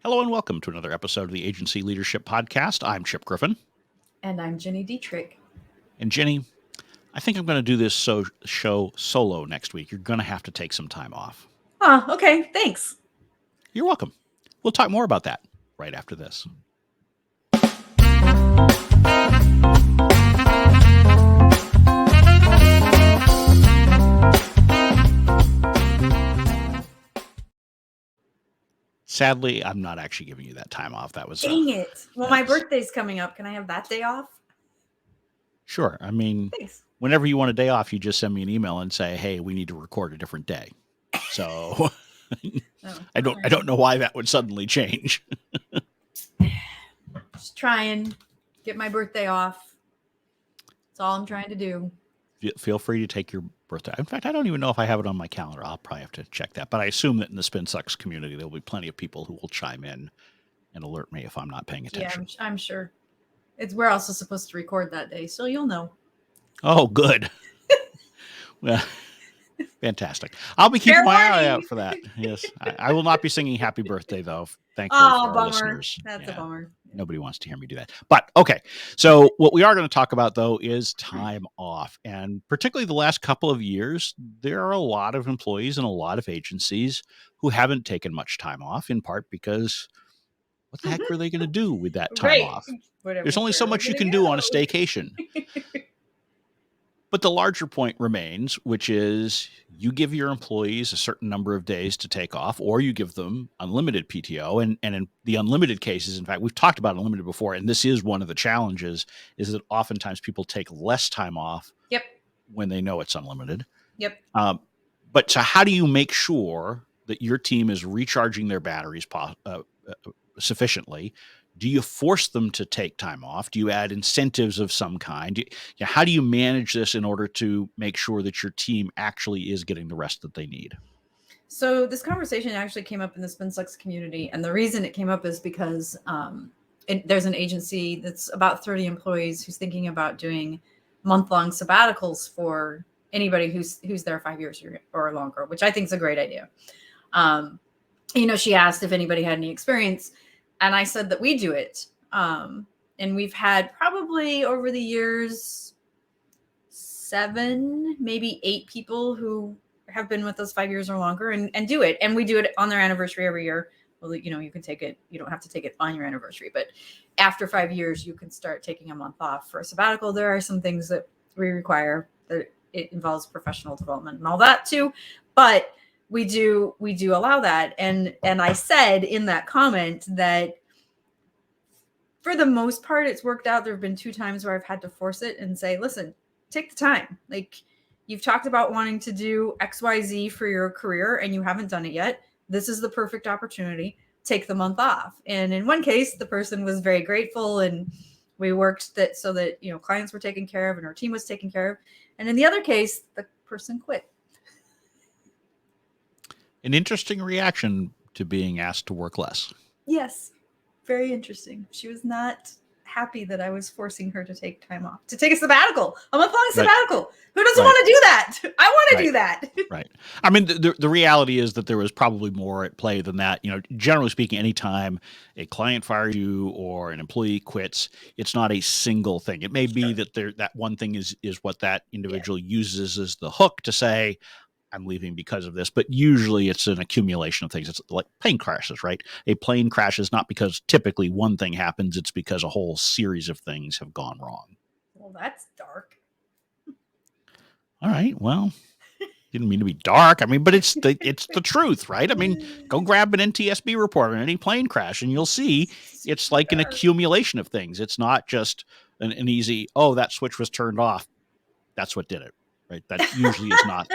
Hello and welcome to another episode of the Agency Leadership Podcast. I'm Chip Griffin. And I'm Gini Dietrich. And Ginny, I think I'm going to do this show solo next week. You're going to have to take some time off. Oh, okay. Thanks. You're welcome. We'll talk more about that right after this. Sadly, I'm not actually giving you that time off. That was dang it. Well, my birthday's coming up. Can I have that day off? Sure. I mean, Thanks. Whenever you want a day off, you just send me an email and say, "Hey, we need to record a different day." So I don't know why that would suddenly change. Just try and get my birthday off. That's all I'm trying to do. Feel free to take your birthday. In fact, I don't even know if I have it on my calendar. I'll probably have to check that. But I assume that in the Spin Sucks community, there'll be plenty of people who will chime in and alert me if I'm not paying attention. Yeah, I'm sure. We're also supposed to record that day, so you'll know. Oh, good. Well, fantastic. I'll be keeping my eye out for that. Yes. I will not be singing Happy Birthday, though. Thankfully for our listeners. That's a bummer. Nobody wants to hear me do that. But okay. So what we are going to talk about, though, is time off. And particularly the last couple of years, there are a lot of employees and a lot of agencies who haven't taken much time off, in part because what the heck are they going to do with that time off? There's only so much you can do on a staycation. But the larger point remains, which is you give your employees a certain number of days to take off, or you give them unlimited PTO. And in the unlimited cases, in fact, we've talked about unlimited before, and this is one of the challenges, is that oftentimes people take less time off when they know it's unlimited. But so how do you make sure that your team is recharging their batteries sufficiently? Do you force them to take time off? Do you add incentives of some kind? How do you manage this in order to make sure that your team actually is getting the rest that they need? So this conversation actually came up in the Spin Sucks community. And the reason it came up is because there's an agency that's about 30 employees who's thinking about doing month-long sabbaticals for anybody who's there 5 years or longer, which I think is a great idea. She asked if anybody had any experience. And I said that we do it. And we've had probably over the years 7, maybe 8 people who have been with us 5 years or longer and do it. And we do it on their anniversary every year. Well, you can take it. You don't have to take it on your anniversary. But after 5 years, you can start taking a month off for a sabbatical. There are some things that we require that it involves professional development and all that too. But we do allow that. And I said in that comment that for the most part, it's worked out. There have been 2 times where I've had to force it and say, listen, take the time. Like, you've talked about wanting to do XYZ for your career and you haven't done it yet. This is the perfect opportunity. Take the month off. And in one case, the person was very grateful and we worked that so that, clients were taken care of and our team was taken care of. And in the other case, the person quit. An interesting reaction to being asked to work less. Yes, very interesting. She was not happy that I was forcing her to take time off, to take a sabbatical, a month-long sabbatical. Right. Who doesn't want to do that? I want to do that. Right. I mean, the reality is that there was probably more at play than that. Generally speaking, anytime a client fires you or an employee quits, it's not a single thing. It may be that that one thing is what that individual uses as the hook to say, I'm leaving because of this, but usually it's an accumulation of things. It's like plane crashes, right? A plane crashes not because typically one thing happens, it's because a whole series of things have gone wrong. Well, that's dark. All right. Well, didn't mean to be dark. I mean, but it's the truth, right? I mean, go grab an NTSB report on any plane crash and you'll see it's like an accumulation of things. It's not just an easy, that switch was turned off. That's what did it, right? That usually is not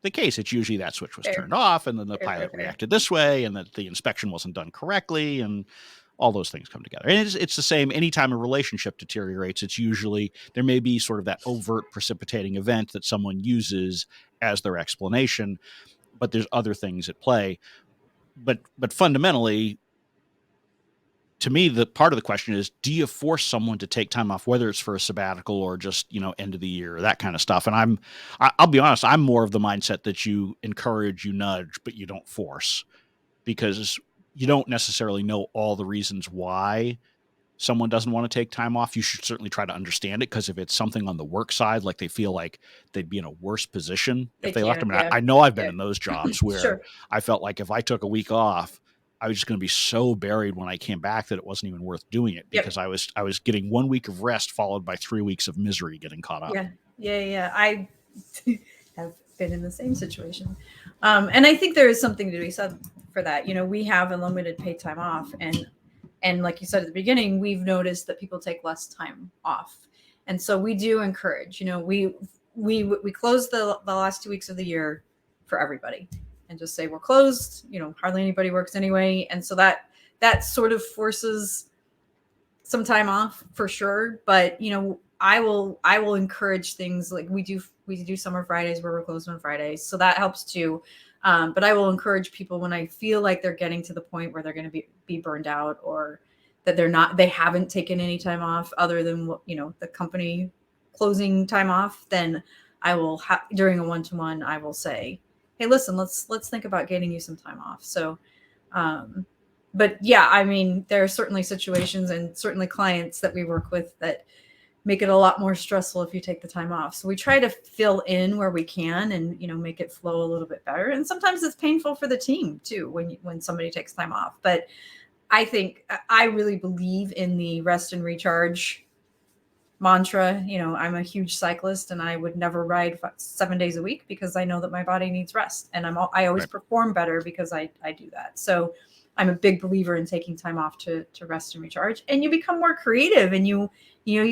the case. It's usually that switch was turned off and then the pilot reacted this way and that the inspection wasn't done correctly and all those things come together. And it's the same anytime a relationship deteriorates. It's usually there may be sort of that overt precipitating event that someone uses as their explanation, but there's other things at play. But fundamentally, to me, the part of the question is, do you force someone to take time off, whether it's for a sabbatical or just, end of the year or that kind of stuff? And I'll be honest, I'm more of the mindset that you encourage, you nudge, but you don't force, because you don't necessarily know all the reasons why someone doesn't want to take time off. You should certainly try to understand it, because if it's something on the work side, like they feel like they'd be in a worse position if They they left. I can't. mean, Yeah. I know I've been Yeah. in those jobs where Sure. I felt like if I took a week off, I was just going to be so buried when I came back that it wasn't even worth doing it, Yep. because I was getting 1 week of rest followed by 3 weeks of misery getting caught up. Yeah. Yeah. Yeah. I have been in the same situation. And I think there is something to be said for that. We have unlimited paid time off, and like you said at the beginning, we've noticed that people take less time off, and so we do encourage. We close the last 2 weeks of the year for everybody, and just say we're closed. Hardly anybody works anyway, and so that sort of forces some time off for sure. But I will encourage things like we do summer Fridays where we're closed on Fridays, so that helps too. But I will encourage people when I feel like they're getting to the point where they're going to be burned out, or that they haven't taken any time off other than the company closing time off. Then I will during a one-to-one, I will say, hey, listen, let's think about getting you some time off. So but yeah, I mean, there are certainly situations and certainly clients that we work with that make it a lot more stressful if you take the time off. So we try to fill in where we can and make it flow a little bit better. And sometimes it's painful for the team too when somebody takes time off. But I really believe in the rest and recharge mantra. I'm a huge cyclist, and I would never ride 7 days a week because I know that my body needs rest, and I always Right. perform better because I do that. So I'm a big believer in taking time off to rest and recharge, and you become more creative, and you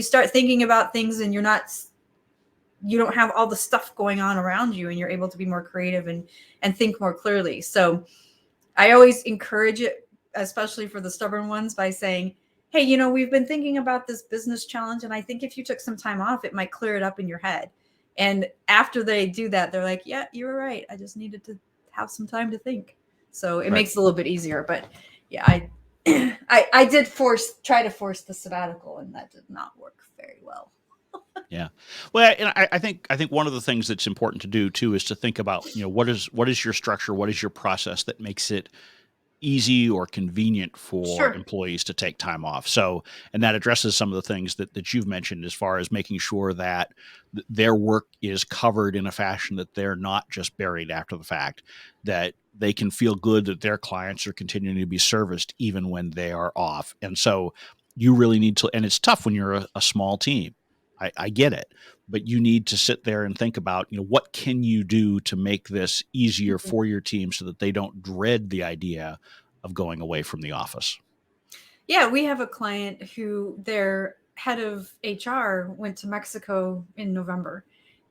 start thinking about things, and you don't have all the stuff going on around you, and you're able to be more creative and think more clearly. So I always encourage it, especially for the stubborn ones, by saying, hey, we've been thinking about this business challenge, and I think if you took some time off, it might clear it up in your head. And after they do that, they're like, yeah, you were right. I just needed to have some time to think. So it Right. makes it a little bit easier. But yeah, I did try to force the sabbatical, and that did not work very well. Yeah. Well, and I think one of the things that's important to do too is to think about, what is your structure, what is your process that makes it easy or convenient for Sure. employees to take time off. So, and that addresses some of the things that you've mentioned, as far as making sure that their work is covered in a fashion that they're not just buried after the fact, that they can feel good that their clients are continuing to be serviced even when they are off. And so you really need to, and it's tough when you're a small team. I get it, but you need to sit there and think about, what can you do to make this easier Mhm. for your team so that they don't dread the idea of going away from the office. Yeah, we have a client who their head of HR went to Mexico in November,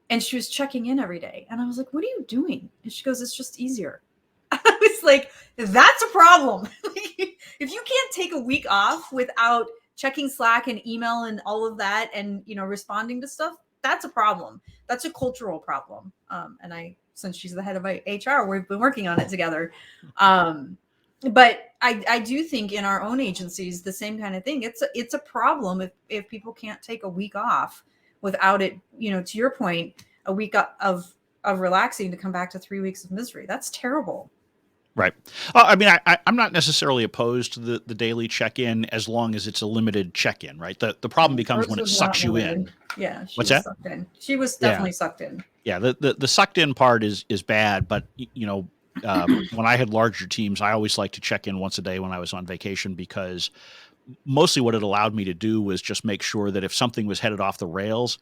and she was checking in every day. And I was like, what are you doing? And she goes, it's just easier. I was like, that's a problem. If you can't take a week off without checking Slack and email and all of that and responding to stuff, that's a problem. That's a cultural problem. And since she's the head of HR, we've been working on it together. But I do think in our own agencies the same kind of thing. It's a problem if people can't take a week off without it. To your point, a week of relaxing to come back to 3 weeks of misery. That's terrible. Right. I mean, I'm not necessarily opposed to the daily check-in, as long as it's a limited check-in, right? The problem becomes Hers when it was not sucks you limited. in. Yeah, she What's was that? sucked in. She was Yeah. definitely sucked in. Yeah. The sucked in part is bad, but when I had larger teams, I always liked to check in once a day when I was on vacation, because mostly what it allowed me to do was just make sure that if something was headed off the rails,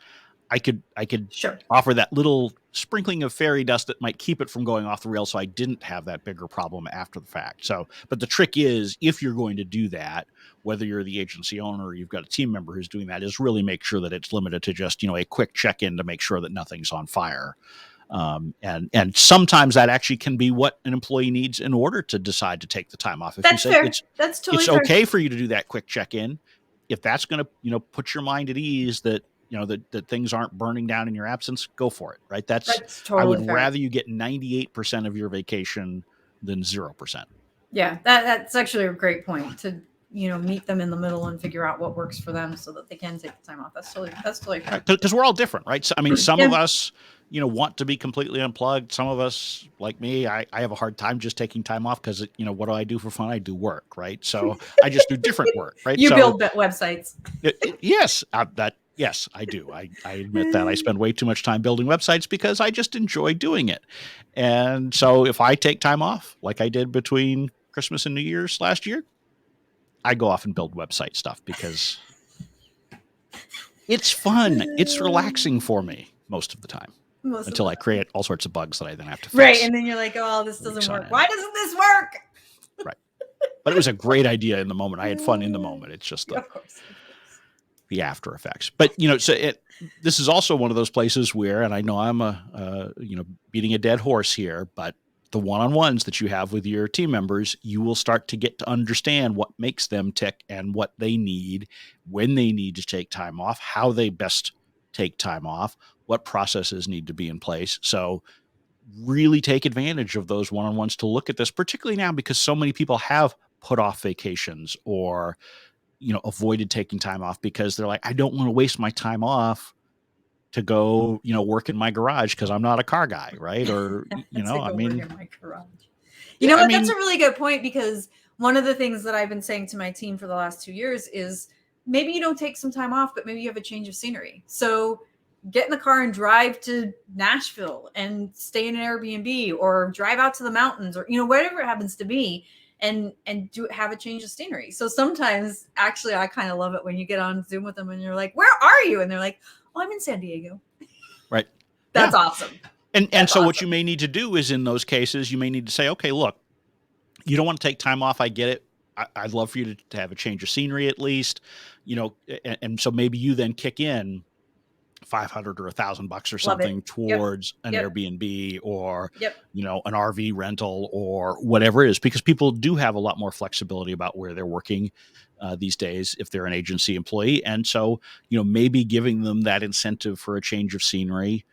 I could Sure. offer that little sprinkling of fairy dust that might keep it from going off the rails, so I didn't have that bigger problem after the fact. So, but the trick is, if you're going to do that, whether you're the agency owner or you've got a team member who's doing that, is really make sure that it's limited to just, a quick check-in to make sure that nothing's on fire. And sometimes that actually can be what an employee needs in order to decide to take the time off. If you That's say fair. it's That's totally it's fair. okay for you to do that quick check-in, if that's going to put your mind at ease that that things aren't burning down in your absence, go for it. Right? That's I would totally fair. rather you get 98% of your vacation than 0%. Yeah, that's actually a great point to meet them in the middle and figure out what works for them so that they can take the time off. That's totally fair. Right? Because we're all different, right? So, I mean, some of Yeah. us want to be completely unplugged. Some of us, like me, I have a hard time just taking time off because, what do I do for fun? I do work, right? So I just do different work, right? You So build websites. yes, I do. I admit that I spend way too much time building websites because I just enjoy doing it. And so if I take time off, like I did between Christmas and New Year's last year, I go off and build website stuff because it's fun. It's relaxing for me most of the time Most until of I create all sorts of bugs that I then have to fix. Right. And then you're like, oh, this doesn't work. end. Why doesn't this work? Right. But it was a great idea in the moment. I had fun in the moment. It's just Of course. the after effects. But this is also one of those places where, and I know I'm beating a dead horse here, but the one-on-ones that you have with your team members, you will start to get to understand what makes them tick and what they need, when they need to take time off, how they best take time off, what processes need to be in place. So really take advantage of those one-on-ones to look at this, particularly now because so many people have put off vacations or avoided taking time off because they're like, I don't want to waste my time off to go, work in my garage because I'm not a car guy, right? Or, work in my garage. You know what? That's a really good point, because one of the things that I've been saying to my team for the last 2 years is maybe you don't take some time off, but maybe you have a change of scenery. So get in the car and drive to Nashville and stay in an Airbnb, or drive out to the mountains, or, whatever it happens to be, and have a change of scenery. So sometimes actually I kind of love it when you get on Zoom with them and you're like, where are you? And they're like, oh, I'm in San Diego. Right. That's awesome. And so awesome. What you may need to do is, in those cases, you may need to say, okay, look, you don't want to take time off. I get it. I'd love for you to have a change of scenery at least, and so maybe you then kick in $500 or $1,000 or something towards an Airbnb or, an RV rental or whatever it is, because people do have a lot more flexibility about where they're working these days if they're an agency employee. And so, maybe giving them that incentive for a change of scenery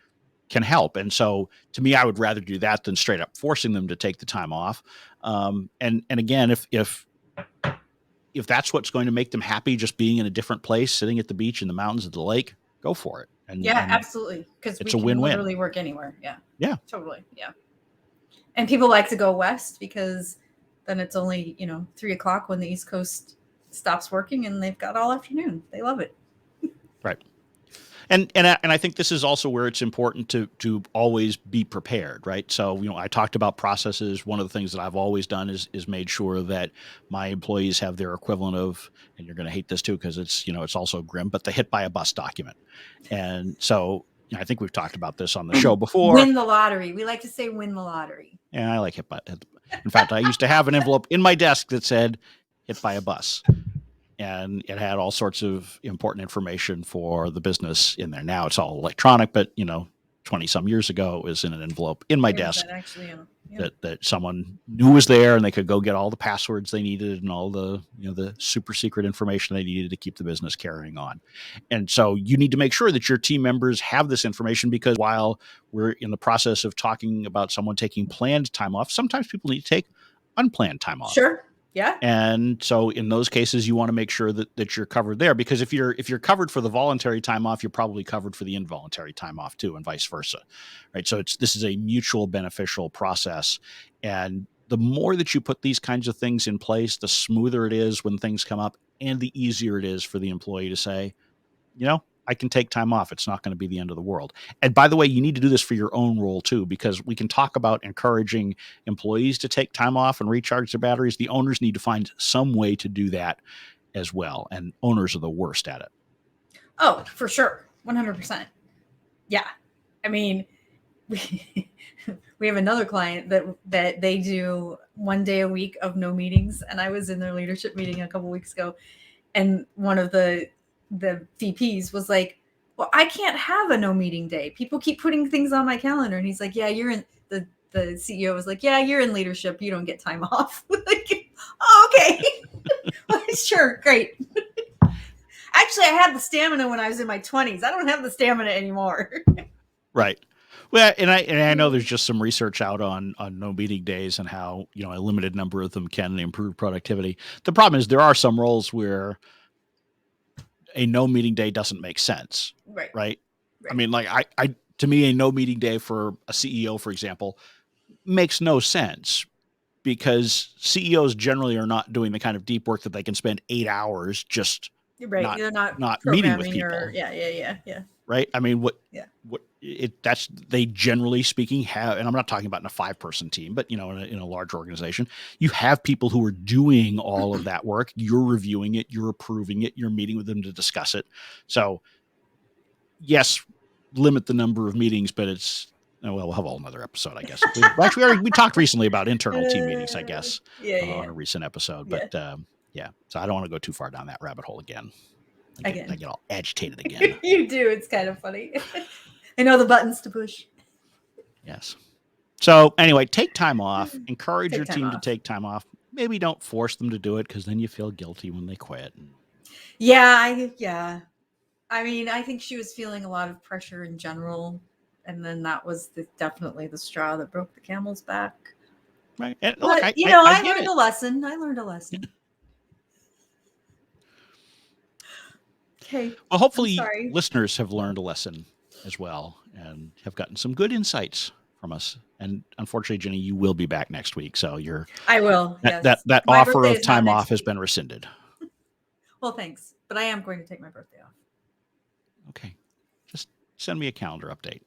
can help. And so to me, I would rather do that than straight up forcing them to take the time off. And again, if that's what's going to make them happy, just being in a different place, sitting at the beach, in the mountains, at the lake, go for it. And absolutely. Because we can literally work anywhere. Yeah. Totally. Yeah. And people like to go west because then it's only, 3:00 when the East Coast stops working and they've got all afternoon. They love it. Right. And I think this is also where it's important to always be prepared, right? So, I talked about processes. One of the things that I've always done is made sure that my employees have their equivalent of, and you're going to hate this too, because it's, it's also grim, but the hit by a bus document. And so, I think we've talked about this on the show before. Win the lottery. We like to say win the lottery. Yeah, I like hit by. In fact, I used to have an envelope in my desk that said hit by a bus. And it had all sorts of important information for the business in there. Now it's all electronic, but 20 some years ago, it was in an envelope in my desk that someone knew was there, and they could go get all the passwords they needed and all the, the super secret information they needed to keep the business carrying on. And so you need to make sure that your team members have this information, because while we're in the process of talking about someone taking planned time off, sometimes people need to take unplanned time off. Sure. Yeah. And so in those cases, you want to make sure that you're covered there, because if you're covered for the voluntary time off, you're probably covered for the involuntary time off too, and vice versa. Right. So this is a mutual beneficial process. And the more that you put these kinds of things in place, the smoother it is when things come up, and the easier it is for the employee to say, I can take time off. It's not going to be the end of the world. And by the way, you need to do this for your own role too, because we can talk about encouraging employees to take time off and recharge their batteries. The owners need to find some way to do that as well. And owners are the worst at it. Oh, for sure. 100%. Yeah. I mean, we have another client that they do 1 day a week of no meetings. And I was in their leadership meeting a couple of weeks ago, and one of the VPs was like, well, I can't have a no meeting day. People keep putting things on my calendar. And he's like, yeah, you're in the CEO was like, yeah, you're in leadership. You don't get time off. Like, oh, okay. Sure. Great. Actually, I had the stamina when I was in my 20s. I don't have the stamina anymore. Right. Well, and I know there's just some research out on no meeting days and how, a limited number of them can improve productivity. The problem is there are some roles where a no meeting day doesn't make sense. Right. Right. I mean, like to me, a no meeting day for a CEO, for example, makes no sense because CEOs generally are not doing the kind of deep work that they can spend 8 hours just Right. not They're not meeting with programming people. or yeah. Right. I mean, Yeah. that's they generally speaking have, and I'm not talking about in a 5-person team, but in a large organization, you have people who are doing all of that work. You're reviewing it, you're approving it, you're meeting with them to discuss it. So yes, limit the number of meetings, but we'll have a whole nother episode, I guess. We talked recently about internal team meetings, I guess, on a recent episode, but yeah. So I don't want to go too far down that rabbit hole again. I get all agitated again. You do. It's kind of funny. I know the buttons to push. Yes. So anyway, take time off. Encourage your team to take time off. Maybe don't force them to do it because then you feel guilty when they quit. Yeah. I mean, I think she was feeling a lot of pressure in general, and then that was definitely the straw that broke the camel's back. Right. And but look, I learned a lesson. Okay. Well, hopefully listeners have learned a lesson as well and have gotten some good insights from us. And unfortunately, Jenny, you will be back next week. So I will. That offer of time off has been rescinded. Well, thanks. But I am going to take my birthday off. Okay. Just send me a calendar update.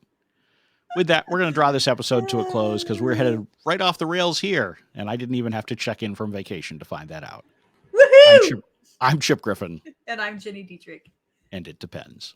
With that, we're going to draw this episode to a close because we're headed right off the rails here. And I didn't even have to check in from vacation to find that out. Woohoo! I'm Chip Griffin. And I'm Ginny Dietrich. And it depends.